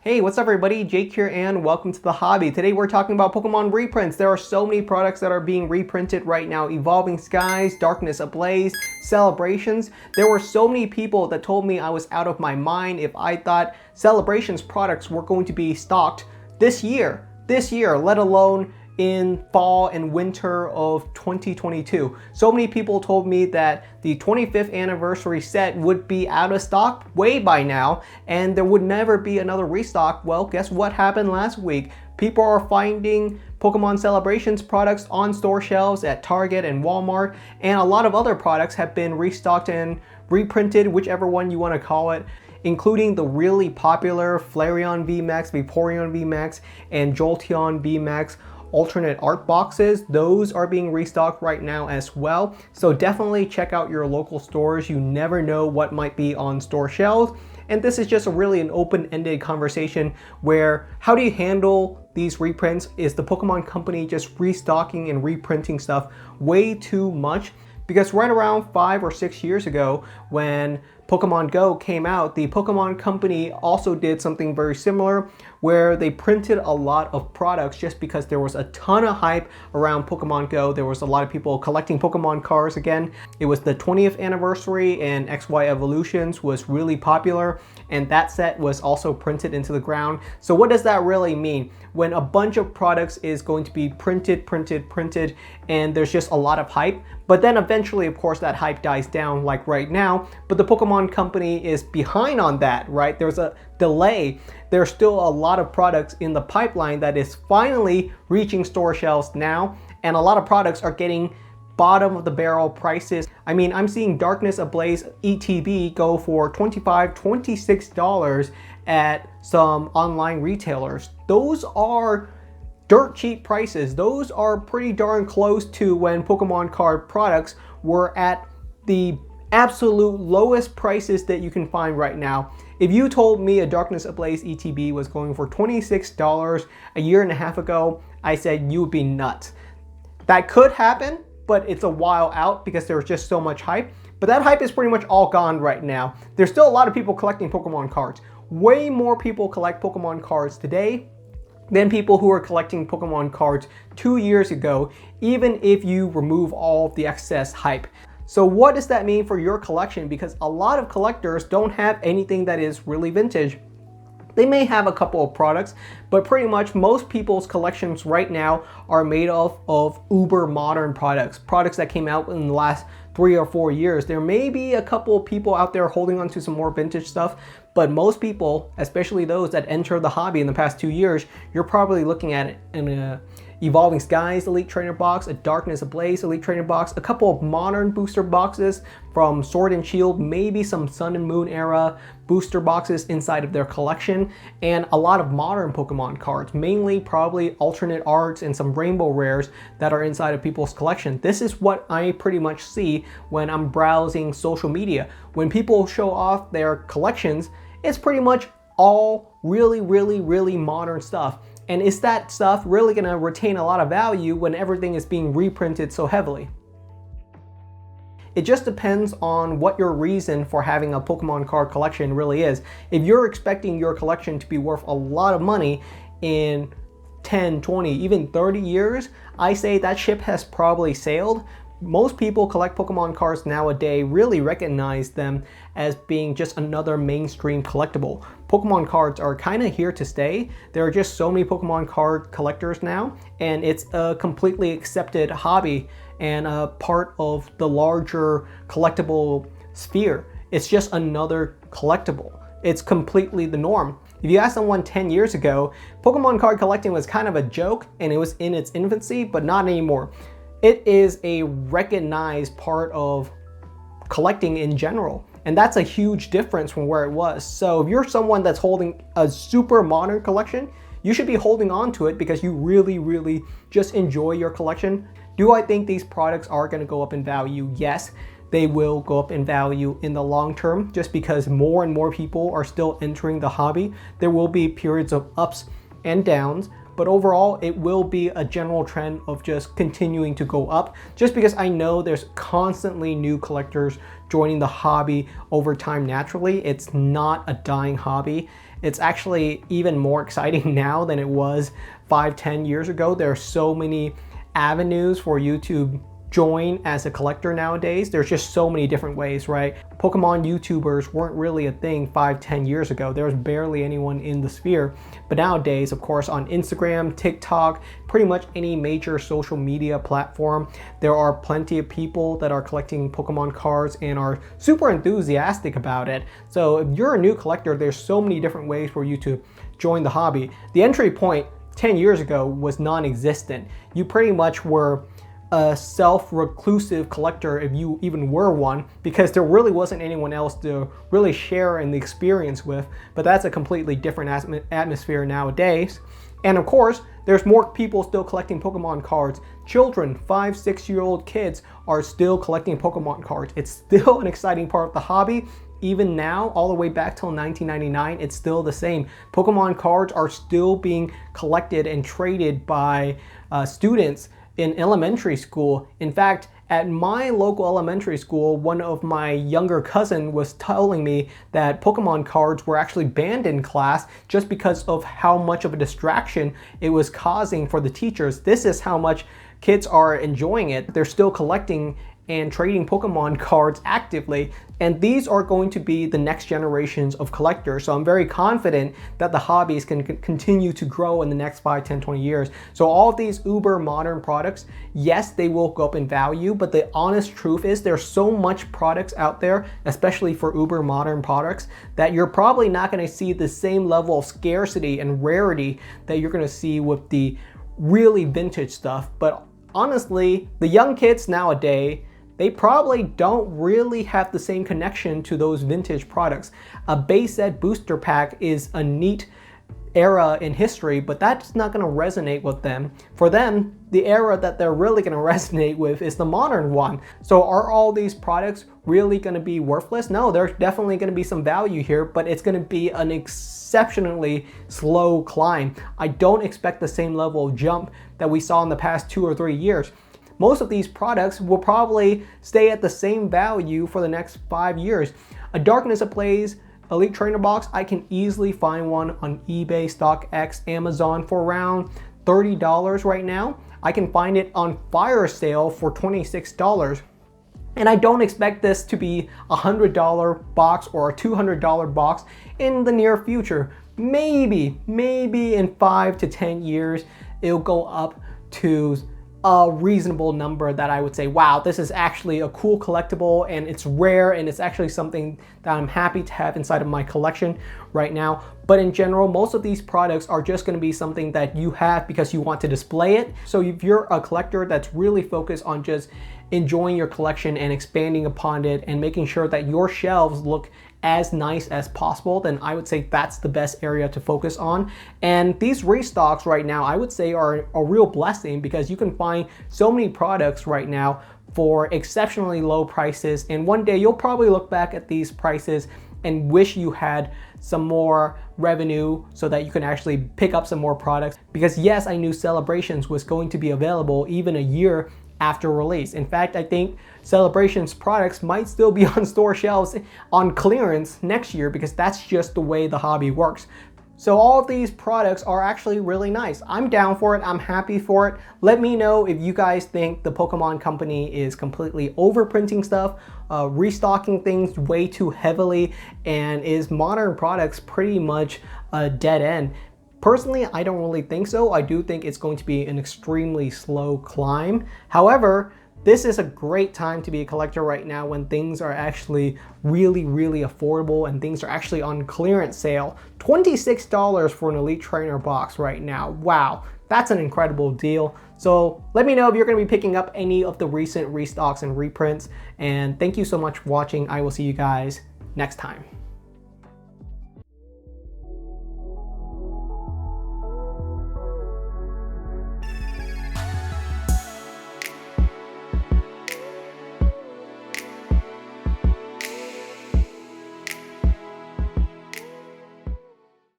Hey, what's up everybody? Jake here and welcome to the hobby. Today we're talking about Pokemon reprints. There are so many products that are being reprinted right now. Evolving Skies, Darkness Ablaze, Celebrations. There were so many people that told me I was out of my mind if I thought Celebrations products were going to be stocked this year, let alone in fall and winter of 2022. So many people told me that the 25th anniversary set would be out of stock way by now and there would never be another restock. Well, guess what happened last week? People are finding Pokemon Celebrations products on store shelves at Target and Walmart, and a lot of other products have been restocked and reprinted, whichever one you want to call it, including the really popular Flareon VMAX, Vaporeon VMAX, and Jolteon VMAX alternate art boxes. Those are being restocked right now as well. So definitely check out your local stores. You never know what might be on store shelves. And this is just really an open-ended conversation where how do you handle these reprints? Is the Pokemon company just restocking and reprinting stuff way too much? Because right around 5 or 6 years ago when Pokemon Go came out, the Pokemon company also did something very similar where they printed a lot of products just because there was a ton of hype around Pokemon Go. There was a lot of people collecting Pokemon cards again. It was the 20th anniversary and XY Evolutions was really popular, and that set was also printed into the ground. So what does that really mean? When a bunch of products is going to be printed, and there's just a lot of hype, but then eventually, of course, that hype dies down like right now, but the Pokemon company is behind on that, right? There's a delay. There's still a lot of products in the pipeline that is finally reaching store shelves now, and a lot of products are getting bottom of the barrel prices. I mean, I'm seeing Darkness Ablaze ETB go for $25, $26 at some online retailers. Those are dirt cheap prices. Those are pretty darn close to when Pokemon card products were at the absolute lowest prices that you can find right now. If you told me a Darkness Ablaze ETB was going for $26 a year and a half ago, I said you would be nuts. That could happen, but it's a while out because there's just so much hype. But that hype is pretty much all gone right now. There's still a lot of people collecting Pokemon cards. Way more people collect Pokemon cards today than people who were collecting Pokemon cards 2 years ago, even if you remove all of the excess hype. So what does that mean for your collection? Because a lot of collectors don't have anything that is really vintage. They may have a couple of products, but pretty much most people's collections right now are made of uber modern products that came out in the last 3 or 4 years. There may be a couple of people out there holding on to some more vintage stuff, but most people, especially those that entered the hobby in the past 2 years, you're probably looking at it in a Evolving Skies Elite Trainer box, a Darkness Ablaze Elite Trainer box, a couple of modern booster boxes from Sword and Shield, maybe some Sun and Moon era booster boxes inside of their collection, and a lot of modern Pokemon cards, mainly probably alternate arts and some rainbow rares that are inside of people's collection. This is what I pretty much see when I'm browsing social media. When people show off their collections, it's pretty much all really modern stuff. And is that stuff really going to retain a lot of value when everything is being reprinted so heavily? It just depends on what your reason for having a Pokemon card collection really is. If you're expecting your collection to be worth a lot of money in 10, 20, even 30 years, I say that ship has probably sailed. Most people collect Pokemon cards nowadays really recognize them as being just another mainstream collectible. Pokemon cards are kind of here to stay. There are just so many Pokemon card collectors now, and it's a completely accepted hobby and a part of the larger collectible sphere. It's just another collectible. It's completely the norm. If you ask someone 10 years ago, Pokemon card collecting was kind of a joke and it was in its infancy, but not anymore. It is a recognized part of collecting in general. And that's a huge difference from where it was. So if you're someone that's holding a super modern collection, you should be holding on to it because you really just enjoy your collection. Do I think these products are going to go up in value? Yes, they will go up in value in the long term just because more and more people are still entering the hobby. There will be periods of ups and downs, but overall it will be a general trend of just continuing to go up just because I know there's constantly new collectors joining the hobby over time naturally. It's not a dying hobby. it's actually even more exciting now than it was 5-10 years ago. There are so many avenues for you to join as a collector nowadays. There's just so many different ways, right? Pokemon YouTubers weren't really a thing 5-10 years ago. There was barely anyone in the sphere. But nowadays, of course, on Instagram, TikTok, pretty much any major social media platform, there are plenty of people that are collecting Pokemon cards and are super enthusiastic about it. So if you're a new collector, there's so many different ways for you to join the hobby. The entry point 10 years ago was non-existent. You pretty much were a self-reclusive collector if you even were one, because there really wasn't anyone else to really share in the experience with. But that's a completely different atmosphere nowadays. And of course, there's more people still collecting Pokemon cards. Children, 5-6-year-old kids are still collecting Pokemon cards. It's still an exciting part of the hobby. Even now, all the way back till 1999, it's still the same. Pokemon cards are still being collected and traded by students in elementary school. In fact, at my local elementary school, one of my younger cousin was telling me that Pokemon cards were actually banned in class just because of how much of a distraction it was causing for the teachers. This is how much kids are enjoying it. They're still collecting and trading Pokemon cards actively, and these are going to be the next generations of collectors. So I'm very confident that the hobbies can continue to grow in the next 5, 10, 20 years. So all of these uber modern products, yes, they will go up in value, but the honest truth is there's so much products out there, especially for uber modern products, that you're probably not going to see the same level of scarcity and rarity that you're going to see with the really vintage stuff. But honestly, the young kids nowadays, they probably don't really have the same connection to those vintage products. A base set booster pack is a neat era in history, but that's not going to resonate with them. For them, the era that they're really going to resonate with is the modern one. So are all these products really going to be worthless? No, there's definitely going to be some value here, but it's going to be an exceptionally slow climb. I don't expect the same level of jump that we saw in the past 2 or 3 years. Most of these products will probably stay at the same value for the next 5 years. A Darkness Ablaze Elite Trainer box, I can easily find one on eBay, StockX, Amazon for around $30 right now. I can find it on fire sale for $26. And I don't expect this to be a $100 box or a $200 box in the near future. Maybe in 5 to 10 years, it'll go up to a reasonable number that I would say, wow, this is actually a cool collectible and it's rare and it's actually something that I'm happy to have inside of my collection right now. But in general, most of these products are just going to be something that you have because you want to display it. So if you're a collector that's really focused on just enjoying your collection and expanding upon it and making sure that your shelves look as nice as possible, then I would say that's the best area to focus on. And these restocks right now, I would say, are a real blessing because you can find so many products right now for exceptionally low prices. And one day you'll probably look back at these prices and wish you had some more revenue so that you can actually pick up some more products. Because yes, I knew Celebrations was going to be available even a year after release. In fact, I think Celebrations products might still be on store shelves on clearance next year because that's just the way the hobby works. So all of these products are actually really nice. I'm down for it. I'm happy for it. Let me know if you guys think the Pokemon company is completely overprinting stuff, restocking things way too heavily, and is modern products pretty much a dead end. Personally, I don't really think so. I do think it's going to be an extremely slow climb. However, this is a great time to be a collector right now when things are actually really affordable and things are actually on clearance sale. $26 for an Elite Trainer box right now. Wow, that's an incredible deal. So let me know if you're going to be picking up any of the recent restocks and reprints. And thank you so much for watching. I will see you guys next time.